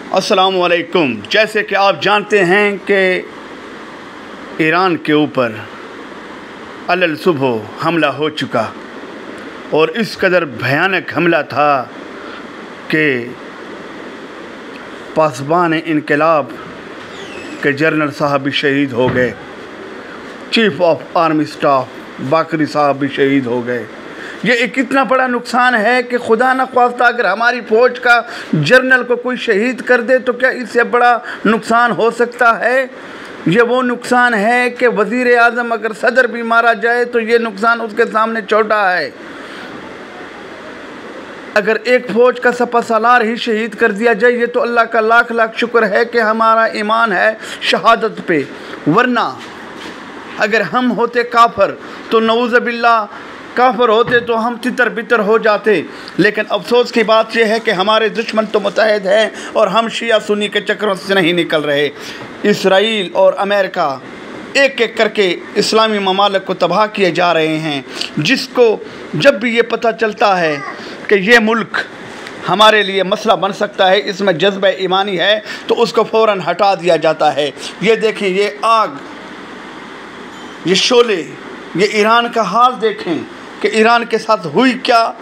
अस्सलामुअलैकुम। जैसे कि आप जानते हैं कि ईरान के ऊपर अलल सुबह हमला हो चुका और इस कदर भयानक हमला था कि पासबान इनकलाब के जनरल साहब भी शहीद हो गए, चीफ ऑफ आर्मी स्टाफ बाकरी साहब भी शहीद हो गए। ये एक इतना बड़ा नुकसान है कि खुदा न ख्वास्ता अगर हमारी फ़ौज का जर्नल को कोई शहीद कर दे तो क्या इससे बड़ा नुकसान हो सकता है। ये वो नुकसान है कि वज़ीर आज़म अगर सदर भी मारा जाए तो ये नुकसान उसके सामने छोटा है। अगर एक फ़ौज का सपा सालार ही शहीद कर दिया जाए ये तो अल्लाह का लाख लाख शुक्र है कि हमारा ईमान है शहादत पे, वरना अगर हम होते काफर तो नऊज़ बिल्लाह काफर होते तो हम तितर बितर हो जाते। लेकिन अफसोस की बात यह है कि हमारे दुश्मन तो मुत्तहिद हैं और हम शिया सुन्नी के चक्करों से नहीं निकल रहे। इसराइल और अमेरिका एक एक करके इस्लामी ममालिक को तबाह किए जा रहे हैं, जिसको जब भी ये पता चलता है कि ये मुल्क हमारे लिए मसला बन सकता है, इसमें जज्बा ईमानी है, तो उसको फ़ौरन हटा दिया जाता है। ये देखें, ये आग, ये शोले, ये ईरान का हाल देखें कि ईरान के साथ हुई क्या।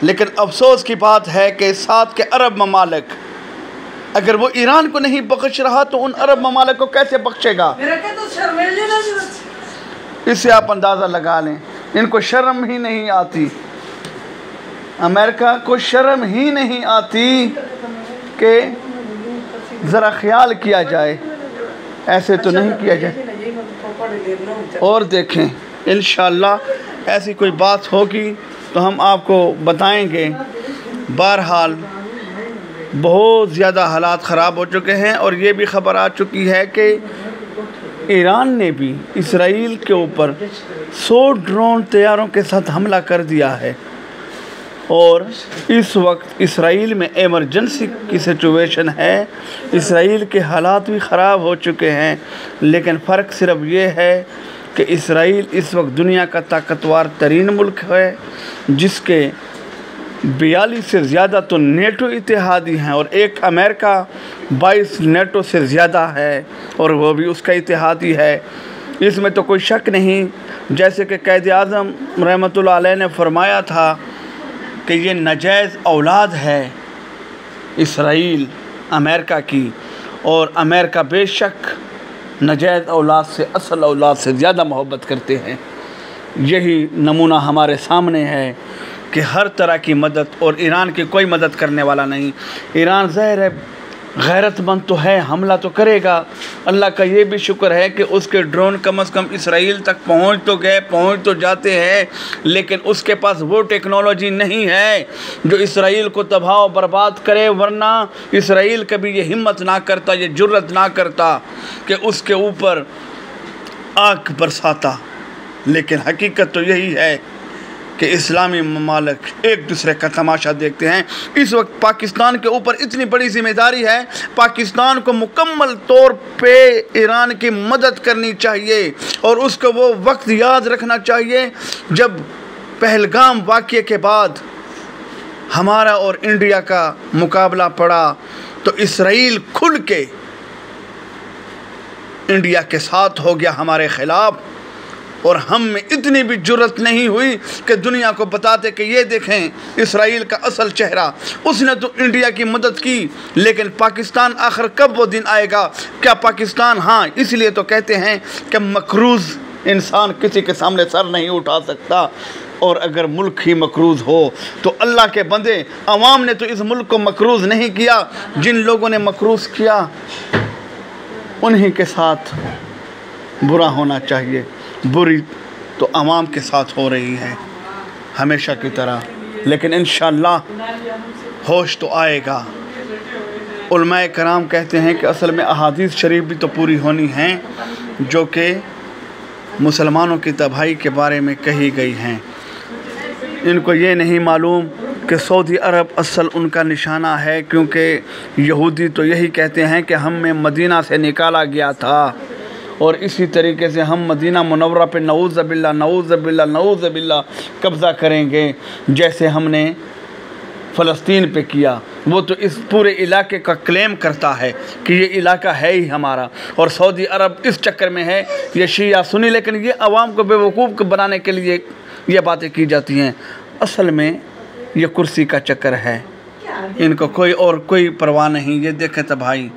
लेकिन अफसोस की बात है कि साथ के अरब ममालिक अगर वो ईरान को नहीं बख्श रहा तो उन अरब ममालिक को कैसे बख्शेगा। इससे आप अंदाज़ा लगा लें, इनको शर्म ही नहीं आती, अमेरिका को शर्म ही नहीं आती कि ज़रा ख्याल किया जाए, ऐसे तो नहीं किया जाए। और देखें, इंशाअल्लाह ऐसी कोई बात होगी तो हम आपको बताएंगे। बहरहाल बहुत ज़्यादा हालात ख़राब हो चुके हैं और ये भी ख़बर आ चुकी है कि ईरान ने भी इसराइल के ऊपर 100 ड्रोन तैयारों के साथ हमला कर दिया है और इस वक्त इसराइल में एमरजेंसी की सिचुएशन है। इसराइल के हालात भी ख़राब हो चुके हैं, लेकिन फ़र्क सिर्फ ये है कि इसराइल इस वक्त दुनिया का ताकतवर तरीन मुल्क है, जिसके 42 से ज़्यादा तो नेटो इत्तेहादी हैं और एक अमेरिका 22 नेटो से ज़्यादा है और वो भी उसका इत्तेहादी है। इसमें तो कोई शक नहीं। जैसे कि क़ायद आज़म रहमतुल्लाह अलैह ने फरमाया था कि ये नाजायज़ औलाद है इसराइल अमेरिका की, और अमेरिका बेशक नाजायज़ औलाद से असल औलाद से ज़्यादा मोहब्बत करते हैं। यही नमूना हमारे सामने है कि हर तरह की मदद, और ईरान की कोई मदद करने वाला नहीं। ईरान ज़ाहिर है गैरतमंद तो है, हमला तो करेगा। अल्लाह का ये भी शुक्र है कि उसके ड्रोन कम से कम इसराइल तक पहुंच तो गए, पहुंच तो जाते हैं, लेकिन उसके पास वो टेक्नोलॉजी नहीं है जो इसराइल को तबाह बर्बाद करे। वरना इसराइल कभी ये हिम्मत ना करता, ये जुर्रत ना करता कि उसके ऊपर आग बरसाता। लेकिन हकीकत तो यही है कि इस्लामी ममालिक एक दूसरे का तमाशा देखते हैं। इस वक्त पाकिस्तान के ऊपर इतनी बड़ी ज़िम्मेदारी है, पाकिस्तान को मुकम्मल तौर पे ईरान की मदद करनी चाहिए और उसको वो वक्त याद रखना चाहिए जब पहलगाम वाक़ये के बाद हमारा और इंडिया का मुकाबला पड़ा तो इसराइल खुल के इंडिया के साथ हो गया हमारे ख़िलाफ़, और हम में इतनी भी जुर्रत नहीं हुई कि दुनिया को बताते कि ये देखें इसराइल का असल चेहरा। उसने तो इंडिया की मदद की, लेकिन पाकिस्तान आखिर कब वो दिन आएगा। क्या पाकिस्तान, हाँ इसलिए तो कहते हैं कि मकरूज़ इंसान किसी के सामने सर नहीं उठा सकता, और अगर मुल्क ही मकरूज़ हो तो अल्लाह के बंदे, अवाम ने तो इस मुल्क को मकरूज़ नहीं किया। जिन लोगों ने मकरूज़ किया उन्हीं के साथ बुरा होना चाहिए। बुरी तो अवाम के साथ हो रही है हमेशा की तरह, लेकिन इंशाअल्लाह होश तो आएगा। उलमाए कराम कहते हैं कि असल में अहादीस शरीफ भी तो पूरी होनी हैं जो कि मुसलमानों की तबाही के बारे में कही गई हैं। इनको ये नहीं मालूम कि सऊदी अरब असल उनका निशाना है, क्योंकि यहूदी तो यही कहते हैं कि हमें मदीना से निकाला गया था और इसी तरीके से हम मदीना मुनव्वरा पे नऊज़ बिल्लाह कब्ज़ा करेंगे, जैसे हमने फ़लस्तीन पे किया, वो तो इस पूरे इलाके का क्लेम करता है कि ये इलाका है ही हमारा। और सऊदी अरब इस चक्कर में है, ये शिया सुनी, लेकिन ये अवाम को बेवकूफ़ बनाने के लिए ये बातें की जाती हैं। असल में ये कुर्सी का चक्कर है, इनको कोई परवाह नहीं। ये देखें तो भाई,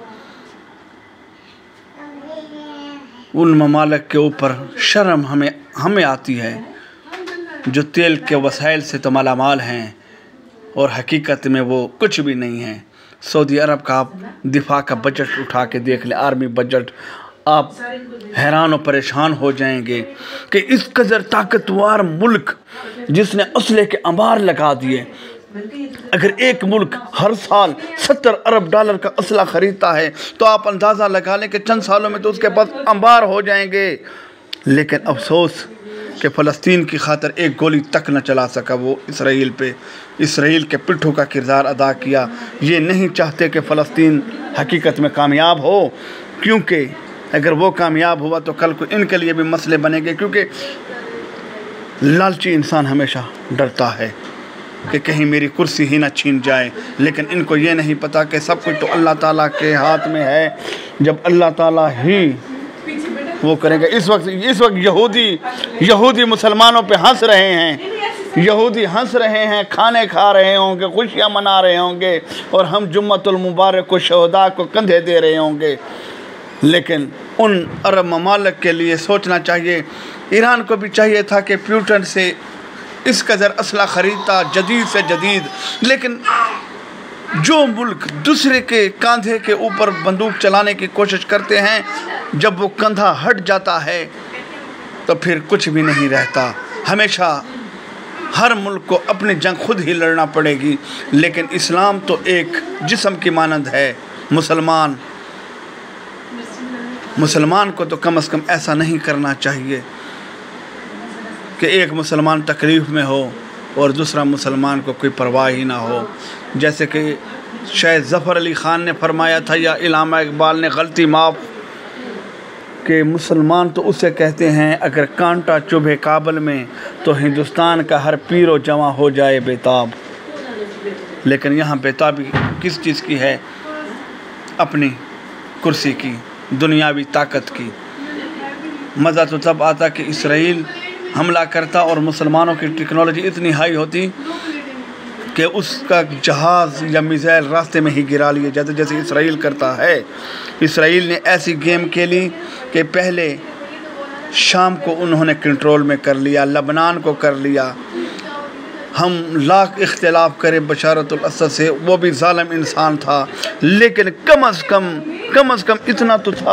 उन ममालिक के ऊपर शर्म हमें आती है जो तेल के वसाइल से तो मालामाल हैं और हकीकत में वो कुछ भी नहीं हैं। सऊदी अरब का आप दिफा का बजट उठा के देख लें, आर्मी बजट, आप हैरान और परेशान हो जाएंगे कि इस कदर ताकतवर मुल्क जिसने असले के अंबार लगा दिए, अगर एक मुल्क हर साल 70 अरब डॉलर का असला ख़रीदता है तो आप अंदाज़ा लगा लें कि चंद सालों में तो उसके पास अंबार हो जाएंगे। लेकिन अफसोस कि फ़लस्तीन की खातर एक गोली तक न चला सका वो इसराइल पे। इसराइल के पिट्ठू का किरदार अदा किया। ये नहीं चाहते कि फ़लस्तीन हकीकत में कामयाब हो, क्योंकि अगर वो कामयाब हुआ तो कल को इनके लिए भी मसले बनेंगे। क्योंकि लालची इंसान हमेशा डरता है कि कहीं मेरी कुर्सी ही ना छीन जाए, लेकिन इनको ये नहीं पता कि सब कुछ तो अल्लाह ताला के हाथ में है। जब अल्लाह ताला ही वो करेंगे। इस वक्त यहूदी मुसलमानों पे हंस रहे हैं, यहूदी हंस रहे हैं, खाने खा रहे होंगे, खुशियाँ मना रहे होंगे, और हम जुम्मतुल मुबारक को, शहदा को कंधे दे रहे होंगे। लेकिन उन अरब ममालिक के लिए सोचना चाहिए, ईरान को भी चाहिए था कि प्यूटन से इस कदर असला ख़रीदता जदीद से जदीद। लेकिन जो मुल्क दूसरे के कंधे के ऊपर बंदूक चलाने की कोशिश करते हैं, जब वो कंधा हट जाता है तो फिर कुछ भी नहीं रहता। हमेशा हर मुल्क को अपनी जंग खुद ही लड़ना पड़ेगी। लेकिन इस्लाम तो एक जिस्म की मानंद है। मुसलमान को तो कम से कम ऐसा नहीं करना चाहिए कि एक मुसलमान तकलीफ़ में हो और दूसरा मुसलमान को कोई परवाह ही ना हो। जैसे कि शायद ज़फ़र अली ख़ान ने फरमाया था, या इलामा इकबाल ने, गलती माफ़, कि मुसलमान तो उसे कहते हैं अगर कांटा चुभे काबल में तो हिंदुस्तान का हर पीरो जवां हो जाए बेताब। लेकिन यहाँ बेताबी किस चीज़ की है? अपनी कुर्सी की, दुनियावी ताकत की। मज़ा तो तब आता कि इसराइल हमला करता और मुसलमानों की टेक्नोलॉजी इतनी हाई होती कि उसका जहाज़ या मिसाइल रास्ते में ही गिरा लिए जाते, जैसे इसराइल करता है। इसराइल ने ऐसी गेम खेली कि पहले शाम को उन्होंने कंट्रोल में कर लिया, लबनान को कर लिया। हम लाख इख्तिलाफ करें बशारतुल असद से, वो भी ज़ालिम इंसान था, लेकिन कम अज़ कम इतना तो था।